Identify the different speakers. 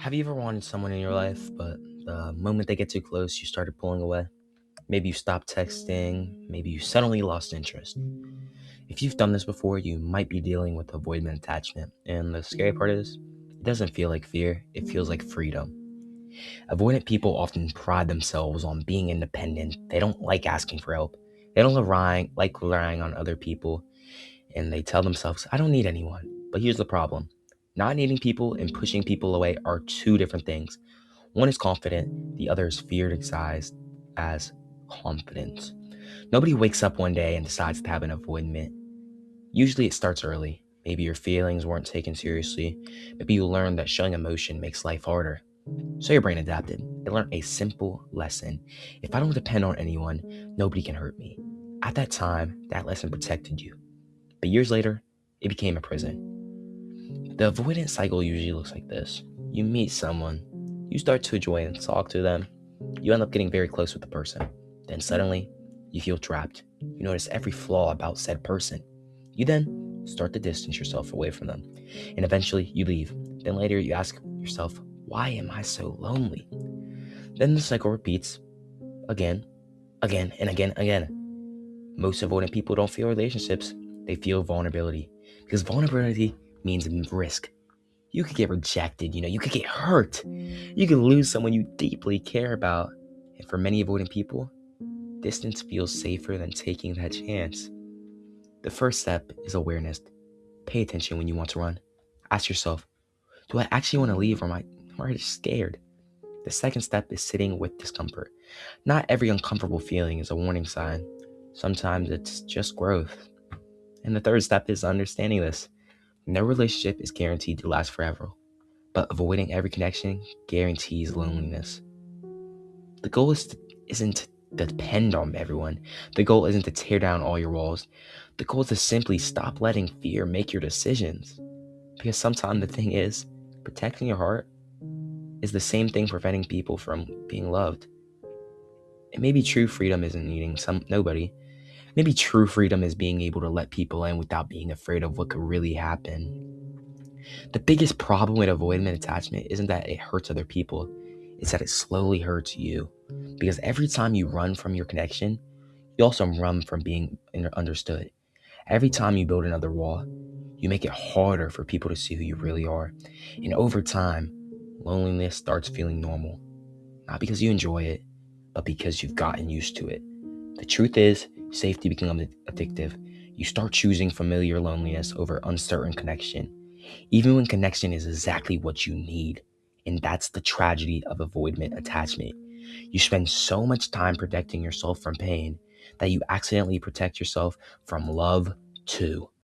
Speaker 1: Have you ever wanted someone in your life, but the moment they get too close, you started pulling away? Maybe you stopped texting, maybe you suddenly lost interest. If you've done this before, you might be dealing with avoidant attachment. And the scary part is, it doesn't feel like fear, it feels like freedom. Avoidant people often pride themselves on being independent. They don't like asking for help. They don't like relying on other people, and they tell themselves, I don't need anyone. But here's the problem. Not needing people and pushing people away are two different things. One is confident, the other is fear disguised as confidence. Nobody wakes up one day and decides to have an avoidant. Usually it starts early. Maybe your feelings weren't taken seriously. Maybe you learned that showing emotion makes life harder. So your brain adapted. It learned a simple lesson. If I don't depend on anyone, nobody can hurt me. At that time, that lesson protected you. But years later, it became a prison. The avoidance cycle usually looks like this. You meet someone, you start to enjoy and talk to them, you end up getting very close with the person. Then suddenly, you feel trapped. You notice every flaw about said person. You then start to distance yourself away from them. And eventually, you leave. Then later, you ask yourself, why am I so lonely? Then the cycle repeats again, again, and again. Most avoidant people don't feel relationships, they feel vulnerability. Because vulnerability means risk. You could get rejected, you could get hurt. You could lose someone you deeply care about. And for many avoidant people, distance feels safer than taking that chance. The first step is awareness. Pay attention when you want to run. Ask yourself, do I actually want to leave, or am I just scared? The second step is sitting with discomfort. Not every uncomfortable feeling is a warning sign. Sometimes it's just growth. And the third step is understanding this. No relationship is guaranteed to last forever, but avoiding every connection guarantees loneliness. The goal isn't to depend on everyone. The goal isn't to tear down all your walls. The goal is to simply stop letting fear make your decisions. Because sometimes the thing is, protecting your heart is the same thing preventing people from being loved. And maybe true freedom isn't needing nobody. Maybe true freedom is being able to let people in without being afraid of what could really happen. The biggest problem with avoidant attachment isn't that it hurts other people, it's that it slowly hurts you. Because every time you run from your connection, you also run from being understood. Every time you build another wall, you make it harder for people to see who you really are. And over time, loneliness starts feeling normal. Not because you enjoy it, but because you've gotten used to it. The truth is, safety becomes addictive. You start choosing familiar loneliness over uncertain connection, even when connection is exactly what you need. And that's the tragedy of avoidant attachment. You spend so much time protecting yourself from pain that you accidentally protect yourself from love too.